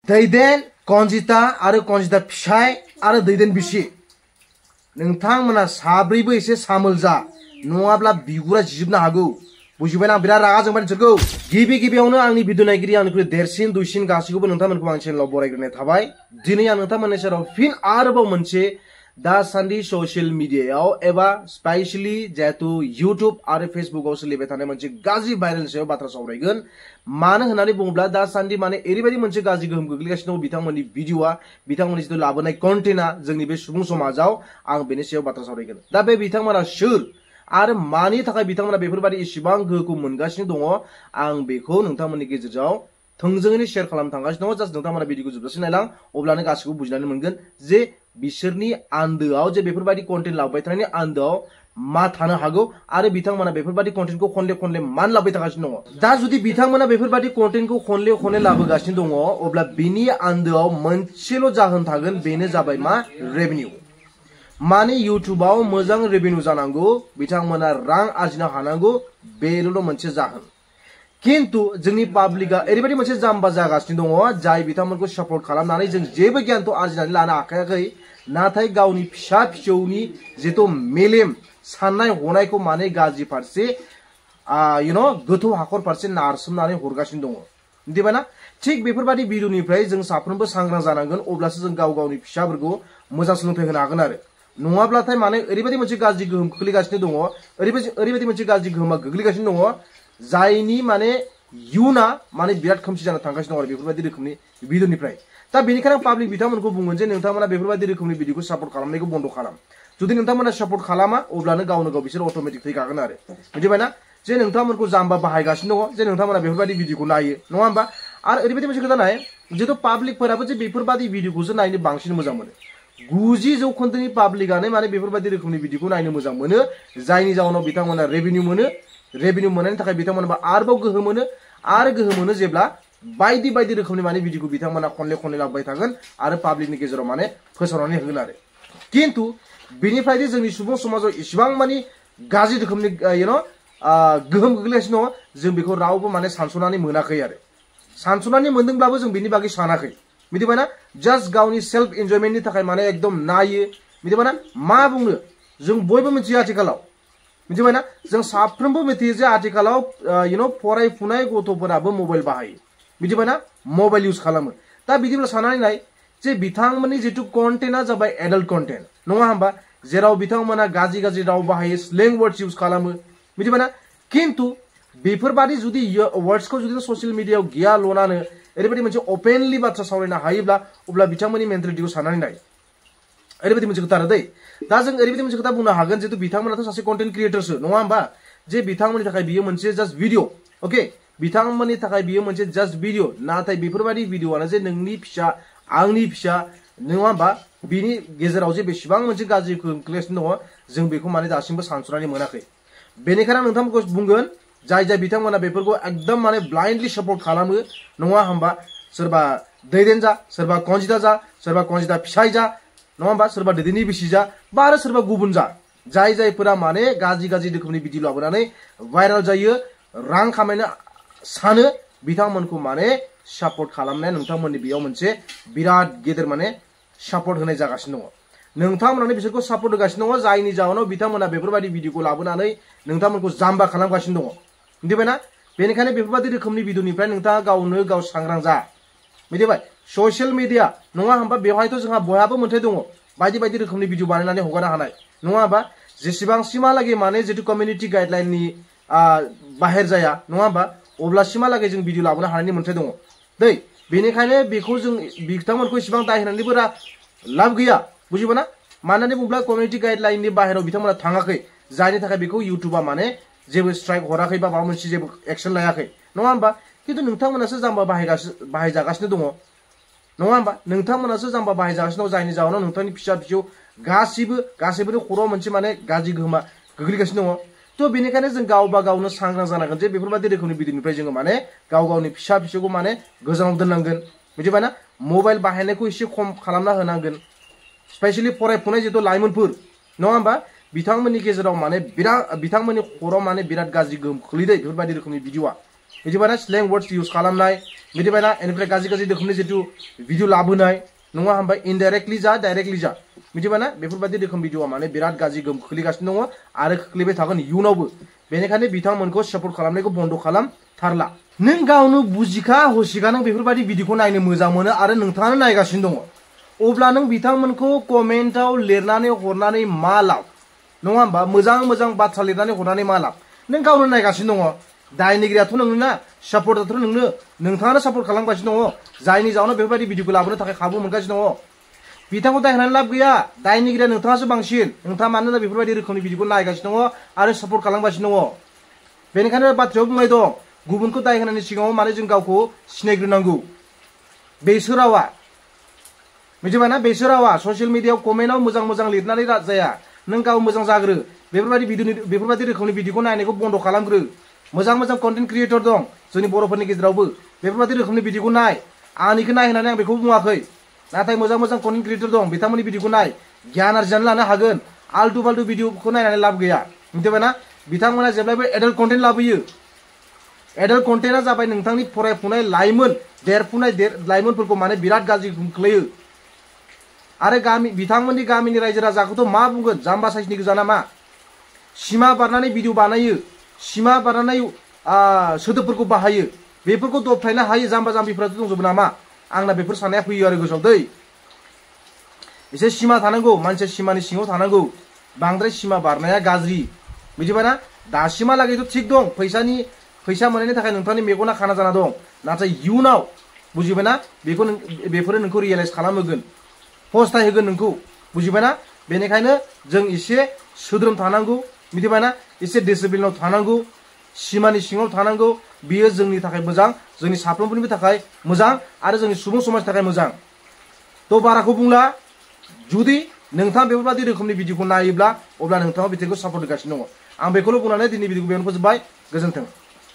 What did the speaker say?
दैदेन कनजिता आरो कनजिता फिसाय आरो दैदेन बिसि नोंथांमोना साब्रैबो एसे सामोल जा नङाब्ला बिगुरा जिजोबनो हागौ बुजिबायना आं बिराद रागा जोंबाय नोंसोरखौ गिबियावनो आंनि भिडिअ नायगिरि आंनिख्रुइ देरसिन दुइसिन गासैखौबो नोंथांमोनखौ आं चेनेलाव बरायग्रोनाय थाबाय दिनै आं नोंथांमोननि सेराव फिन आरोबाव मोनसे दासान्दि ससियेल मिडियायाव एबा स्पेशली जेतु यूट्यूब आरो फेसबुकआव सोलिबाय थानाय मोनसे गाज्रि भाइरेल सायाव बाथ्रा सावरायगोन मानो होननानै बुङोब्ला दासान्दि माने ओरैबायदि मोनसे गाज्रि गोहोम गोग्लैगासिनो दं बिथांमोननि भिडिअआ बिथांमोननि जिथु लाबोनाय कन्टेन्टआ जोंनि बे सुबुं समाजाव आं बेनि सायाव बाथ्रा सावरायगोन दा बे बिथांमोना सोर आरो मानि थाखाय बिथांमोना बेफोरबायदि इसेबां गोहोखौ मोनगासिनो दङ आं बेखौ नोंथांमोननि गेजेराव थोंजोङैनो शेयार खालामनो थांगासिनो दङ जास्ट नोंथांमोना भिडिअखौ जोबजासिम नायलां अब्लानो गासैखौबो बुजिनानै मोनगोन जे बिसोरनि आन्दोआव जे बेफोरबायदि कन्टेन्ट लाबोबाय थानायनि आन्दोआव मा थानो हागौ आरो बिथांमोना बेफोरबायदि कन्टेन्टखौ खनले खनले मानो लाबोबाय थागासिनो दङ दा जुदि बिथांमोना बेफोरबायदि कन्टेन्टखौ खनले खनले लाबोगासिनो दङ अब्ला बिनि आन्दोआव मोनसेल' जाहोन थागोन बेनो जाबाय मा रेभिनिउ माने यूट्यूबाव मोजां रेभिनिउ जानांगौ बिथांमोना रां आरजिनो हानांगौ बेल' मोनसे जाहोन किन्तु जोंनि पाब्लिकआ ओरैबायदि मोनसे जाम्बा जागासिनो दङ जाय बिथांमोनखौ सापर्ट खालामनानै जों जेबो गियानखौ आरजिनानै लानो हाखायाखै नाथाय गावनि फिसा फिसौनि जितु मेलेम साननाय हनायखौ माने गाज्रि फारसे गोथौ हाखर फारसे नारसोमनानै हरगासिनो दङ मिथिबायना थिग बेफोरबायदि भिडिअनिफ्राय जों साफ्रोमबो सांग्रां जानांगोन अब्लासो जों गाव गावनि फिसाफोरखौ मोजां सोलोंथाइ होनो हागोन आरो नङाब्लाथाय माने ओरैबायदि मोनसे गाज्रि गोहोम खोख्लैगासिनो दङ ओरैबायदि मोनसे गाज्रि गोहोमा गोग्लैगासिनो दङ जायनि माने इयुना माने बिराद खोमसि जाना थांगासिनो दं आरो बेफोरबायदि रोखोमनि भिडिअनिफ्राय दा बेनिखायनो आं पाब्लिक बिथांमोनखौ बुंगोन जे नोंथांमोना बेफोरबायदि रोखोमनि भिडिअखौ सापर्ट खालामनायखौ बन्द खालाम जुदि नोंथांमोना सापर्ट खालामा अब्लानो गावनो गाव बिसोर अट'मेटिक थैखागोन आरो मिथिबायना जे नोंथांमोनखौ जाम्बा बाहायगासिनो दङ जे नोंथांमोना बेफोरबायदि भिडिअखौ नायो नङा होमबा आरो ओरैबायदि मोनसे खोथा नाय जिहेतु पाब्लिकफोराबो जे बेफोरबायदि भिडिअखौसो नायनो बांसिन मोजां मोनो 90% पाब्लिकआनो माने बेफोरबायदि रोखोमनि भिडिअखौ नायनो मोजां मोनो जायनि जाउनाव बिथांमोना रेभिनिउ मोननायनि थाखाय बिथांमोना आरोबाव गोहो मोनो आरो गोहो मोनो जेब्ला बायदि बायदि रोखोमनि माने भिडिअखौ बिथांमोना खनले खनले लाबोबाय थागोन आरो पाब्लिकनि गेजेराव माने फोसावनानै होगोन आरो किन्तु बेनिफ्राय जोंनि सुबुं समाजाव इसिबां माने गाज्रि रोखोमनि गोहोम गोग्लैगासिनो दङ जों बेखौ रावबो माने सानस'नानै मोनाखै आरो सानस'नानै मोनदोंब्लाबो जों बेनि बागै सानाखै मिथिबायना जास्ट गावनि सेल्फ एन्जयमेन्टनि थाखाय माने एकदम नायो मिथिबायना मा बुंनो जों बयबो मिथियो आथिखालाव मिथिबायना जों साफ्रोमबो मिथियो जे आथिखालाव फरायफुनाय गथ'फोराबो मबाइल बाहायो मिथिबायना मबाइल इउज खालामो दा बिदिब्ला साननानै नाय जे बिथांमोननि जितु कन्टेन्टआ जाबाय एडाल्ट कन्टेन्ट नङा होमबा जेराव बिथांमोना गाज्रि राव बाहायो स्लें वर्ड्स इउज खालामो मिथिबायना किन्तु बेफोरबादि जुदि वर्ड्सखौ जुदि ससियेल मिडियायाव गिया लनानो ओरैबायदि मोनसे अपेनलि बाथ्रा सावरायनो हायोब्ला अब्ला बिथांमोननि मेन्टेलिटिखौ साननानै नाय ओरैबायदि मोनसे खोथा आरो दै दा जों ओरैबायदि मोनसे खोथा बुंनो हागोन जितु बिथांमोनाथ' सासे कन्टेन्ट क्रिएटरसो नङा होमबा जे बिथांमोननि थाखाय बियो मोनसे जास्ट भिडिअ अके बिथांमोननि थाखाय बियो मोनसे जास्ट भिडिअ नाथाय बेफोरबायदि भिडिअआनो जे नोंनि फिसा आंनि फिसा नङा होमबा बिनि गेजेराव जे बेसेबां मोनसे गाज्रि खोख्लैगासिनो दङ जों बेखौ माने दासिमबो सानस'नानै मोनाखै बेनिखायनो नोंथांमोनखौ बुंगोन जाय बिथांमोना बेफोरखौ एकदम माने ब्लाइन्डलि सापर्ट खालामो नङा होमबा सोरबा दैदेन जा सोरबा कनजिता फिसाय जा नङा होमबा सोरबा दैदेननि बिसि जा बा आरो सोरबा गुबुन जा जायफोरा माने गाज्रि रोखोमनि भिडिअ लाबोनानै भाइरेल जायो रां खामायनो सानो बिथांमोनखौ माने सापर्ट खालामनाया नोंथांमोननि बेयाव मोनसे बिराद गेदेर माने सापर्ट होनाय जागासिनो दङ नोंथांमोनानो बिसोरखौ सापर्ट होगासिनो दङ जायनि जाहोनाव बिथांमोना बेफोरबायदि भिडिअखौ लाबोनानै नोंथांमोनखौ जाम्बा खालामगासिनो दङ मिथिबायना बेनिखायनो बेफोरबायदि रोखोमनि भिडिअनिफ्राय नोंथाङा गावनो गाव सांग्रां जा मिथिबाय ससियेल मिडिया नङा होमबा बेवहायथ' जोंहा बयहाबो मोन्थाय दङ बायदि रोखोमनि भिडिअ बानायनानै हगारनो हानाय नङा होमबा जेसेबांसिमहालागै माने जितु कमिउनिटि गाइडलाइननि बाहेर जाया नङा होमबा अब्लासिमहालागै जों भिडिअ लाबोनो हानायनि मोन्थाय दङ दै बेनिखायनो बेखौ जों बिथांमोनखौ इसेबां दाय होनानैबो लाब गैया बुजिबायना मानो होननानै बुङोब्ला कमिउनिटि गाइडलाइननि बाहेराव बिथांमोना थाङाखै जायनि थाखाय बेखौ इउटुबा माने जेबो स्ट्राइक हराखै बा माबा मोनसे जेबो एक्सन लायाखै नङा होमबा किन्तु नोंथांमोनासो जाम्बा बाहायजागासिनो दङ नङा होमबा नोंथांमोनासो जाम्बा बाहायजागासिनो दङ जायनि जाहोनाव नोंथांनि फिसा फिसौ गासिबोनि खर'आव मोनसे माने गाज्रि गोहोमा गोग्लैगासिनो दङ थ' बेनिखायनो जों गावबा गावनो सांग्रां जानांगोन जे बेफोरबायदि रोखोमनि भिडिअनिफ्राय जोङो माने गाव गावनि फिसा फिसौखौ माने गोजानाव दोननांगोन मिथिबायना मबाइल बाहायनायखौ एसे खम खालामना होनांगोन स्पेशली फरायफुनाय जितु लाइमोनफोर नङा होमबा बिथांमोननि गेजेराव माने बिथांमोननि खर'आव माने बिराद गाज्रि गोहोम खोलैदों बेफोरबायदि रोखोमनि भिडिअआ मिथिबायना स्लें वर्ड्स यूज खालामनाय मिथिबायना एनिफ्राय गाज्रि गाज्रि रोखोमनि जितु भिडिअ लाबोनाय नङा होमबा इनडाइरेक्टलि जा डाइरेक्टलि जा मिथिबायना बेफोरबायदि रोखोम भिडिअआ माने बिराद गाज्रि गोहोम खोख्लैगासिनो दङ आरो खोख्लैबाय थागोन इयुनावबो बेनिखायनो बिथांमोनखौ सापर्ट खालामनायखौ बन्द खालामथारला नों गावनो बुजिखा हसिखा नों बेफोरबायदि भिडिअखौ नायनो मोजां मोनो आरो नोंथाङानो नायगासिनो दङ अब्ला नों बिथांमोनखौ कमेन्टआव लिरनानै हरनानै मा लाब नङा होमबा मोजां मोजां बाथ्रा लिरनानै हरनानै मा लाब नों गावनो नायगासिनो दङ दायनिगिरियाथ' नोंनो ना सापर्टआथ' नोंनो नोंथाङानो सापर्ट खालामगासिनो दङ जायनि जाहोनाव बेफोरबायदि भिडिअखौ लाबोनो थाखाय खाबु मोनगासिनो दङ बिथांखौ दाय होनानै लाब गैया दायनिगिरिया नोंथाङासो बांसिन नोंथाङा मानोना बेफोरबायदि रोखोमनि भिडिअखौ नायगासिनो दङ आरो सापर्ट खालामगासिनो दङ बेनिखायनो बाथ्रायाव बुंनाय दं गुबुनखौ दाय होनायनि सिगाङाव माने जों गावखौ सिनायग्रोनांगौ बेसो रावा मिथिबायना बेसो रावा ससियेल मिडियायाव कमेन्टआव मोजां मोजां लिरनानै जाया नों गाव मोजां जाग्रो बेफोरबायदि रोखोमनि भिडिअखौ नायनायखौ बन्द खालामग्रो मोजां मोजां कन्टेन्ट क्रिएटर दं जोंनि बर'फोरनि गेजेरावबो बेफोरबायदि रोखोमनि भिडिअखौ नाय आंनिखौ नाय होननानै आं बेखौ बुङाखै नाथाय मोजां मोजां कन्टेन्ट क्रिएटर दं बिथांमोननि भिडिअखौ नाय गियान आरजिनानै लानो हागोन आल्टु फाल्टु भिडिअखौ नायनानै लाब गैया मिथिबायना बिथांमोना जेब्लायबो एडाल्ट कन्टेन्ट लाबोयो एडाल्ट कन्टेन्टआ जाबाय नोंथांनि फरायफुनाय लाइमोन देरफुनाय लाइमोनफोरखौ माने बिराद गाज्रि खोख्लैयो आरो बिथांमोननि गामिनि रायजो राजाखौथ' मा बुंगोन जाम्बा साइसनि गोजा नामा सिमा बारनानै भिडिअ बानायो सिमा बारनानै सोदोबफोरखौ बाहायो बेफोरखौ दबथायनो हायो जाम्बा जाम्बिफोराथ' दंजोबो नामा आंना बेफोर साननाया फैयो आरो गोसोआव दै एसे सिमा थानांगौ मानसिया सिमानि सिङाव थानांगौ बांद्राय सिमा बारनाया गाज्रि मिथिबायना दासिमहालागैथ' थिग दं फैसा मोननायनि थाखाय नोंथांनि मेगना खाना जाना दं नाथाय इयुनाव बुजिबायना बेफोरो नोंखौ रियेलाइज खालामहोगोन फस्थाय होगोन नोंखौ बुजिबायना बेनिखायनो जों एसे सोद्रोम थानांगौ मिथिबायना एसे डिसिप्लिनाव थानांगौ सिमानि सिङाव थानांगौ बियो जोंनि थाखाय मोजां जोंनि साफ्रोमबोनिबो थाखाय मोजां आरो जोंनि सुबुं समाजनि थाखाय मोजां थ' बाराखौ बुंला जुदि नोंथाङा बेफोरबायदि रोखोमनि भिडिअखौ नायोब्ला अब्ला नोंथाङा बिथांखौ सापर्ट होगासिनो दङ आं बेखौल' बुंनानै दिनै भिडिअखौ बेयावनो फोजोबबाय गोजोन्थों।